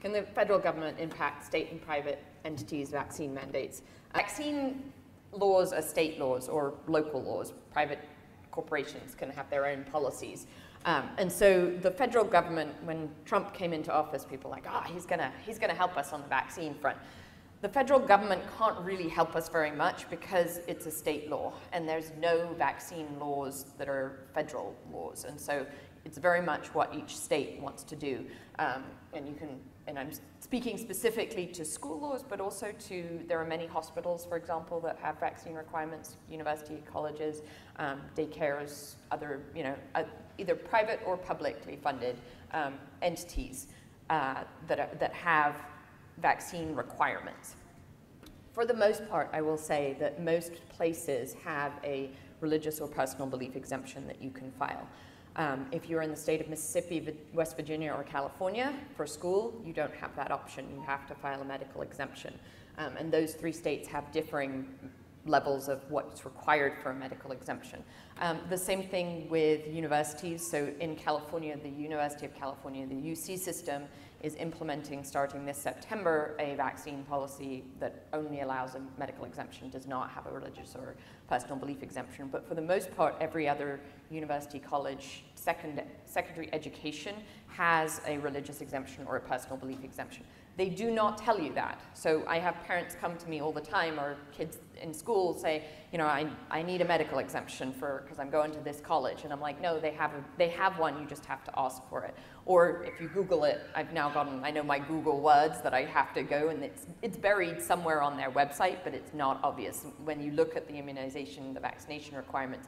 Can the federal government impact state and private entities' vaccine mandates? Vaccine laws are state laws or local laws. Private corporations can have their own policies. And so the federal government, when Trump came into office, people were like, he's gonna help us on the vaccine front. The federal government can't really help us very much because it's a state law, and there's no vaccine laws that are federal laws. And so it's very much what each state wants to do. And I'm speaking specifically to school laws, but also there are many hospitals, for example, that have vaccine requirements, university, colleges, daycares, other, either private or publicly funded entities that have vaccine requirements. For the most part, I will say that most places have a religious or personal belief exemption that you can file. If you're in the state of Mississippi, West Virginia, or California for school, you don't have that option. You have to file a medical exemption. And those 3 states have differing levels of what's required for a medical exemption. The same thing with universities. So in California, the University of California, the UC system, is implementing, starting this September, a vaccine policy that only allows a medical exemption, does not have a religious or personal belief exemption. But for the most part, every other university, college, secondary education has a religious exemption or a personal belief exemption. They do not tell you that. So I have parents come to me all the time, or kids in school say, I need a medical exemption because I'm going to this college. And I'm like, no, they have one, you just have to ask for it. Or if you Google it, I know my Google words that I have to go, and it's buried somewhere on their website, but it's not obvious. When you look at the immunization, the vaccination requirements,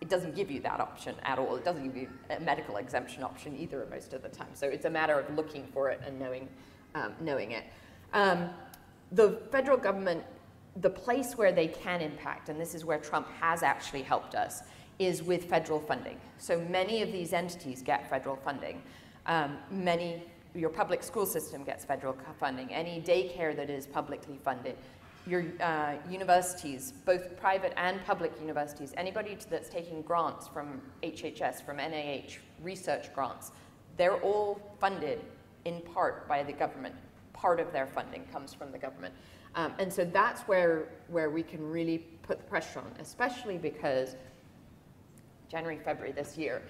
it doesn't give you that option at all. It doesn't give you a medical exemption option either most of the time. So it's a matter of looking for it and knowing it. The federal government, the place where they can impact, and this is where Trump has actually helped us, is with federal funding. So many of these entities get federal funding. Your public school system gets federal funding. Any daycare that is publicly funded. Your universities, both private and public universities, anybody that's taking grants from HHS, from NIH, research grants, they're all funded in part by the government. Part of their funding comes from the government. And so that's where we can really put the pressure on, especially because January, February this year,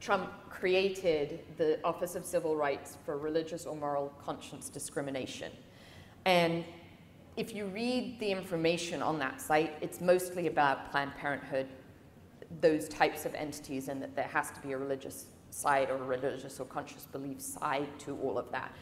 Trump created the Office of Civil Rights for Religious or Moral Conscience Discrimination. And if you read the information on that site, it's mostly about Planned Parenthood, those types of entities, and that there has to be a religious side or a religious or conscious belief side to all of that.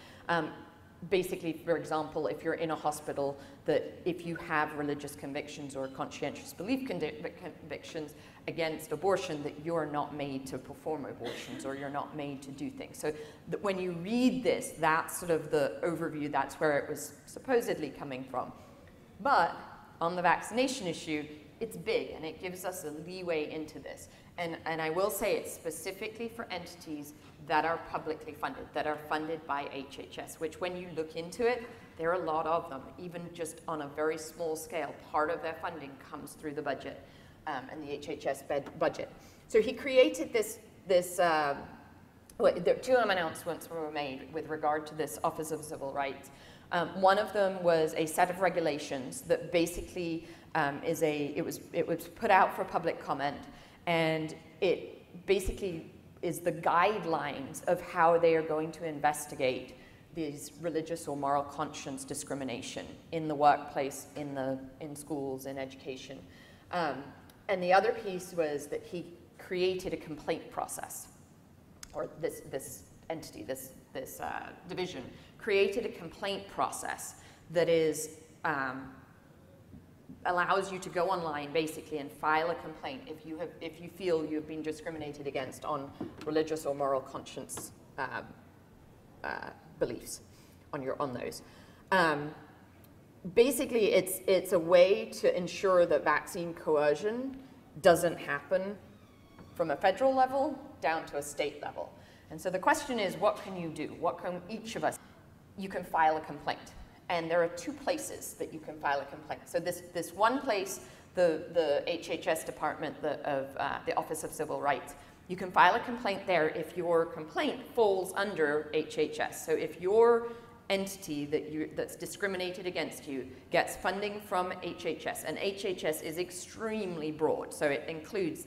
Basically, for example, if you're in a hospital, that if you have religious convictions or conscientious belief convictions against abortion, that you're not made to perform abortions or you're not made to do things. So that when you read this, that's sort of the overview, that's where it was supposedly coming from. But on the vaccination issue, it's big, and it gives us a leeway into this. And I will say it's specifically for entities that are publicly funded, that are funded by HHS, which when you look into it, there are a lot of them, even just on a very small scale. Part of their funding comes through the budget and the HHS budget. So he created well, there 2 announcements were made with regard to this Office of Civil Rights. One of them was a set of regulations that basically it was put out for public comment, and it basically is the guidelines of how they are going to investigate these religious or moral conscience discrimination in the workplace, in schools, in education. And the other piece was that he created a complaint process, or this entity, this division, created a complaint process that is allows you to go online basically and file a complaint if you feel you've been discriminated against on religious or moral conscience beliefs on those. Basically, it's a way to ensure that vaccine coercion doesn't happen from a federal level down to a state level. And so the question is, what can you do? What can each of us? You can file a complaint. And there are 2 places that you can file a complaint. So this one place, the HHS department of the Office of Civil Rights, You can file a complaint there if your complaint falls under HHS. So if your entity that's discriminated against you gets funding from HHS, and HHS is extremely broad, so it includes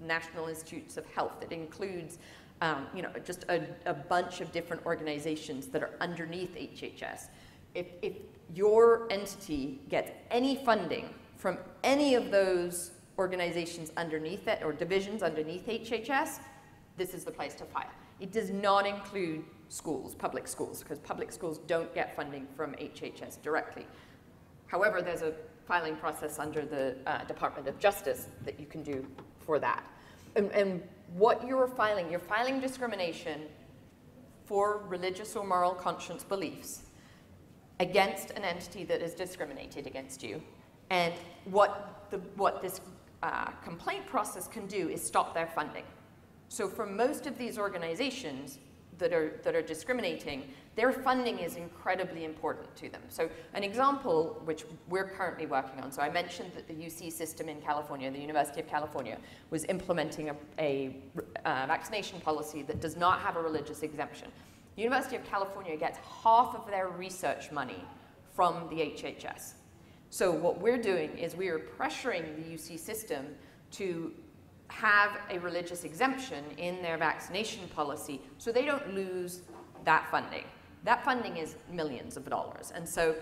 National Institutes of Health, it includes just a bunch of different organizations that are underneath HHS. If your entity gets any funding from any of those organizations underneath it or divisions underneath HHS, this is the place to file. It does not include schools, public schools, because public schools don't get funding from HHS directly. However, there's a filing process under the Department of Justice that you can do for that. And what you're filing discrimination for religious or moral conscience beliefs against an entity that is discriminated against you. And what this complaint process can do is stop their funding. So for most of these organizations that are discriminating, their funding is incredibly important to them. So an example, which we're currently working on, so I mentioned that the UC system in California, the University of California, was implementing a vaccination policy that does not have a religious exemption. The University of California gets half of their research money from the HHS. So what we're doing is we are pressuring the UC system to have a religious exemption in their vaccination policy so they don't lose that funding. That funding is millions of dollars. And so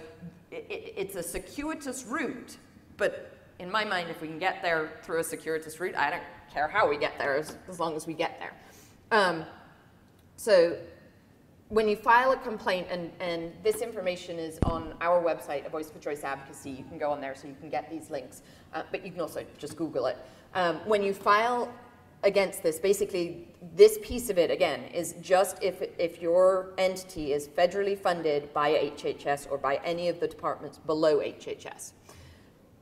it's a circuitous route, but in my mind, if we can get there through a circuitous route, I don't care how we get there as long as we get there. So when you file a complaint, and this information is on our website, A Voice for Choice Advocacy, you can go on there so you can get these links, but you can also just Google it. When you file against this, basically this piece of it, again, is just if your entity is federally funded by HHS or by any of the departments below HHS.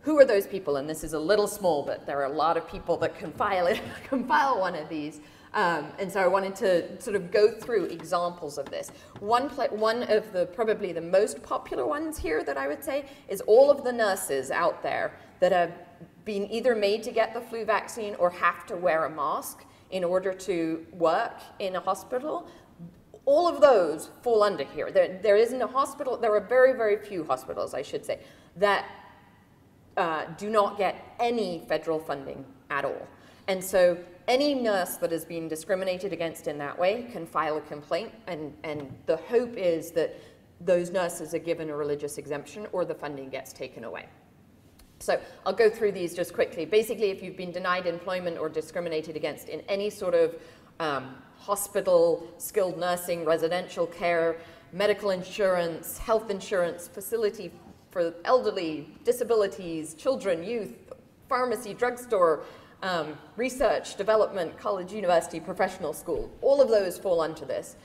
Who are those people? And this is a little small, but there are a lot of people that can file it, can file one of these. And so I wanted to sort of go through examples of this. One of the probably the most popular ones here that I would say is all of the nurses out there that have been either made to get the flu vaccine or have to wear a mask in order to work in a hospital. All of those fall under here. There isn't a hospital, there are very, very few hospitals, I should say, that do not get any federal funding at all. And so any nurse that has been discriminated against in that way can file a complaint, and the hope is that those nurses are given a religious exemption or the funding gets taken away. So I'll go through these just quickly. Basically, if you've been denied employment or discriminated against in any sort of hospital, skilled nursing, residential care, medical insurance, health insurance, facility for elderly, disabilities, children, youth, pharmacy, drugstore, research, development, college, university, professional school, all of those fall under this.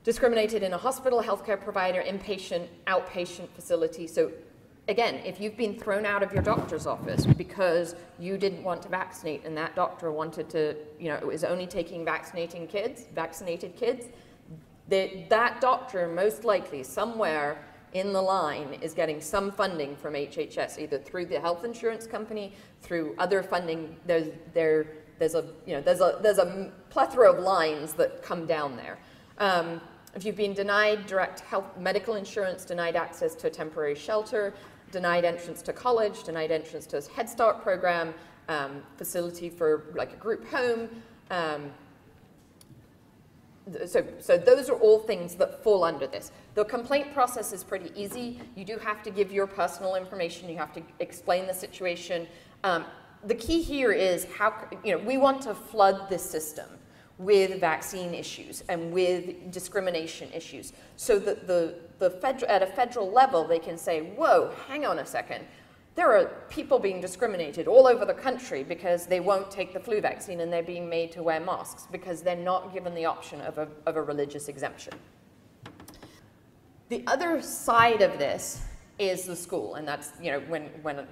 Discriminated in a hospital, healthcare provider, inpatient, outpatient facility. So again, if you've been thrown out of your doctor's office because you didn't want to vaccinate and that doctor wanted to, was only taking vaccinated kids, that doctor most likely somewhere in the line is getting some funding from HHS, either through the health insurance company, through other funding. There's a plethora of lines that come down there. If you've been denied direct medical insurance, denied access to a temporary shelter, denied entrance to college, denied entrance to a Head Start program, facility for like a group home. So those are all things that fall under this. The complaint process is pretty easy. You do have to give your personal information. You have to explain the situation. The key here is how, we want to flood this system with vaccine issues and with discrimination issues so that at a federal level they can say, whoa, hang on a second. There are people being discriminated all over the country because they won't take the flu vaccine and they're being made to wear masks because they're not given the option of a religious exemption. The other side of this is the school, and that's, when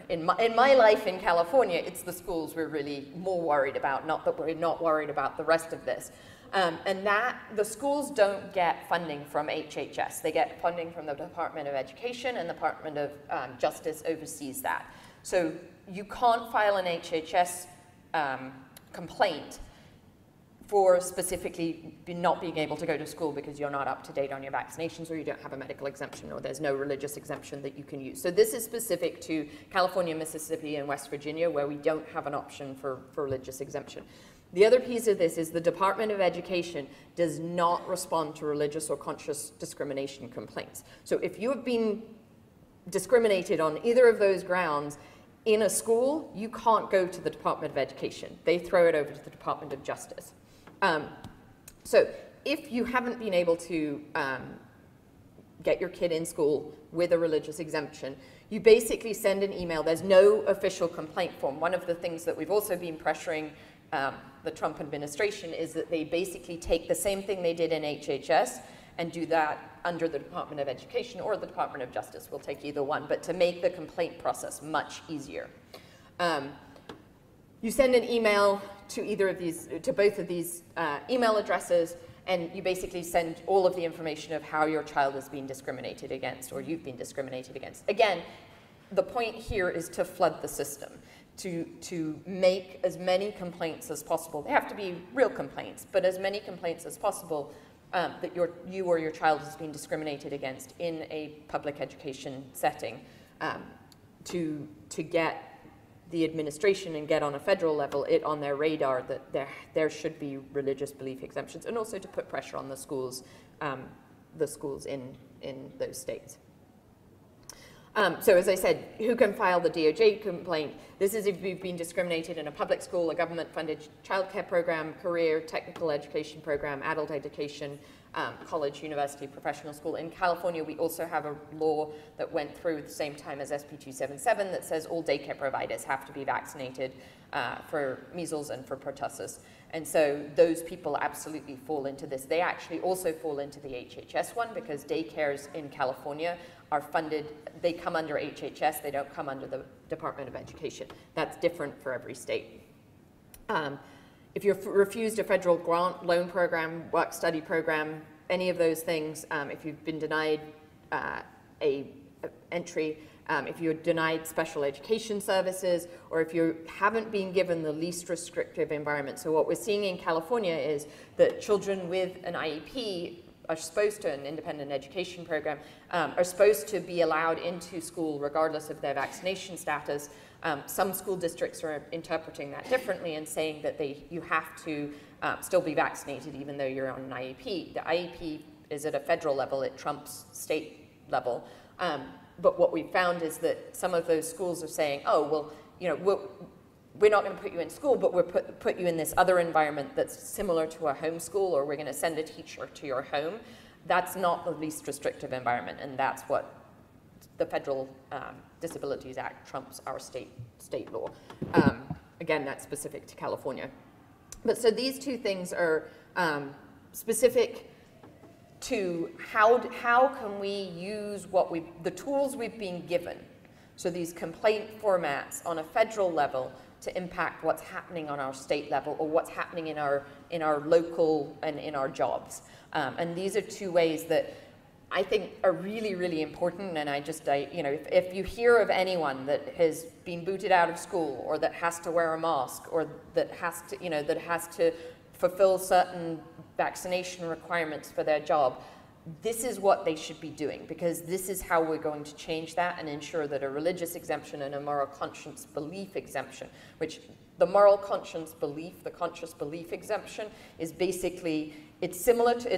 in my life in California, it's the schools we're really more worried about, not that we're not worried about the rest of this. And that the schools don't get funding from HHS. They get funding from the Department of Education, and the Department of Justice oversees that. So you can't file an HHS complaint for specifically not being able to go to school because you're not up to date on your vaccinations, or you don't have a medical exemption, or there's no religious exemption that you can use. So this is specific to California, Mississippi, and West Virginia, where we don't have an option for religious exemption. The other piece of this is the Department of Education does not respond to religious or conscious discrimination complaints. So if you have been discriminated on either of those grounds in a school, you can't go to the Department of Education. They throw it over to the Department of Justice. So if you haven't been able to get your kid in school with a religious exemption, you basically send an email. There's no official complaint form. One of the things that we've also been pressuring the Trump administration is that they basically take the same thing they did in HHS and do that under the Department of Education or the Department of Justice. We'll take either one, but to make the complaint process much easier. You send an email to either of these, to both of these email addresses, and you basically send all of the information of how your child has been discriminated against, or you've been discriminated against. Again, the point here is to flood the system, to make as many complaints as possible. They have to be real complaints, but as many complaints as possible that you or your child has been discriminated against in a public education setting, to get the administration and get on a federal level it on their radar that there should be religious belief exemptions, and also to put pressure on the schools in those states. So as I said, who can file the DOJ complaint? This is if you've been discriminated in a public school, a government-funded childcare program, career, technical education program, adult education, college, university, professional school. In California, we also have a law that went through at the same time as SB 277 that says all daycare providers have to be vaccinated for measles and for pertussis. And so those people absolutely fall into this. They actually also fall into the HHS one, because daycares in California are funded, they come under HHS, they don't come under the Department of Education. That's different for every state. If you're refused a federal grant, loan program, work-study program, any of those things, if you've been denied entry, if you're denied special education services, or if you haven't been given the least restrictive environment. So what we're seeing in California is that children with an IEP are supposed to, an independent education program, are supposed to be allowed into school regardless of their vaccination status. Some school districts are interpreting that differently and saying that you have to still be vaccinated even though you're on an IEP. The IEP is at a federal level, it trumps state level. But what we found is that some of those schools are saying, oh, well, you know, we're not going to put you in school, but we'll put you in this other environment that's similar to a homeschool, or we're going to send a teacher to your home. That's not the least restrictive environment, and that's what the Federal Disabilities Act trumps our state law. Again, that's specific to California. But so these two things are specific to how can we use the tools we've been given, so these complaint formats on a federal level, to impact what's happening on our state level, or what's happening in our local and in our jobs. And these are two ways that I think are really, really important. And you know, if you hear of anyone that has been booted out of school, or that has to wear a mask, or that has to, you know, that has to fulfill certain vaccination requirements for their job, this is what they should be doing, because this is how we're going to change that and ensure that a religious exemption and a moral conscience belief exemption, which the moral conscience belief, the conscious belief exemption, is basically, it's similar to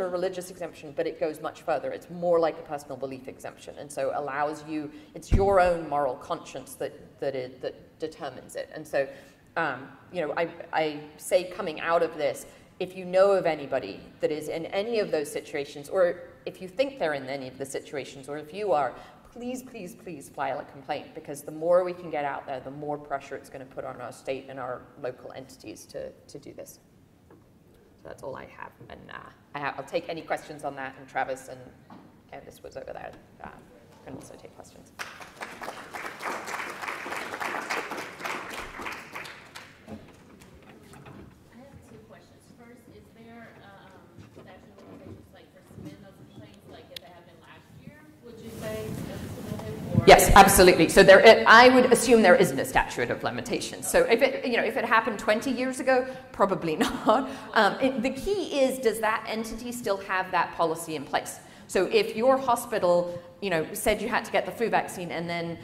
a religious exemption, but it goes much further. It's more like a personal belief exemption, and so allows you, it's your own moral conscience that determines it. And so, you know, I say, coming out of this, if you know of anybody that is in any of those situations, or if you think they're in any of the situations, or if you are, please, please, please file a complaint, because the more we can get out there, the more pressure it's going to put on our state and our local entities to do this. So that's all I have, and I'll take any questions on that, and Travis and Candice was over there, can also take questions. Yes. absolutely. So I would assume there isn't a statute of limitations. So if it happened 20 years ago, probably not. The key is, does that entity still have that policy in place? So if your hospital, said you had to get the flu vaccine, and then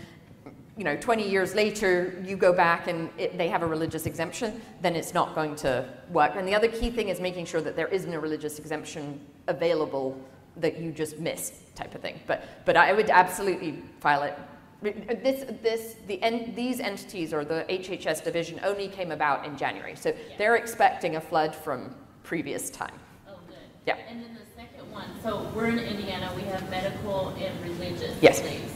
20 years later, you go back and they have a religious exemption, then it's not going to work. And the other key thing is making sure that there isn't a religious exemption available that you just missed, type of thing. But I would absolutely file it. These entities, or the HHS division, only came about in January. So they're expecting a flood from previous time. Oh, good. Yeah. And then the second one, so we're in Indiana, we have medical and religious Yes. beliefs.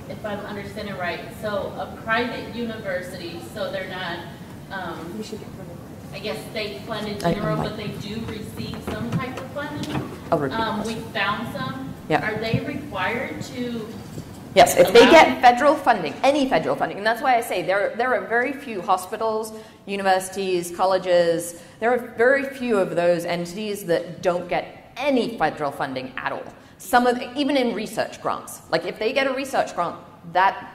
If I'm understanding right, so a private university, so they're not, I guess state funded general, but they do receive some type of funding. We found some. Yeah. Are they required to? Yes, if they get federal funding, any federal funding, and that's why I say there are very few hospitals, universities, colleges, there are very few of those entities that don't get any federal funding at all. Some of even in research grants, like if they get a research grant, that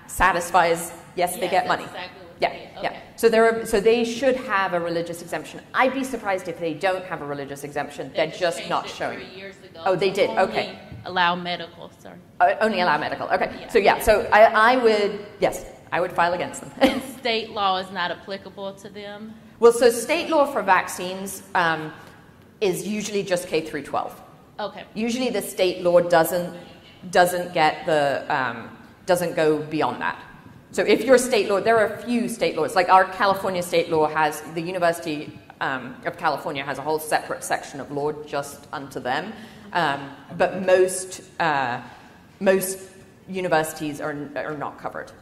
satisfies, they get money. Exactly what Yeah, they, yeah. So they should have a religious exemption. I'd be surprised if they don't have a religious exemption. They're just not showing. 3 years ago. Oh, they did. Only Okay. Allow medical. Sorry. Only allow medical. Okay. Yeah. So I would file against them. And state law is not applicable to them. Well, so state law for vaccines is usually just K through 12. Okay. Usually the state law doesn't get doesn't go beyond that. So if your state law, there are a few state laws, like our California state law has, the University of California has a whole separate section of law just unto them, but most universities are not covered.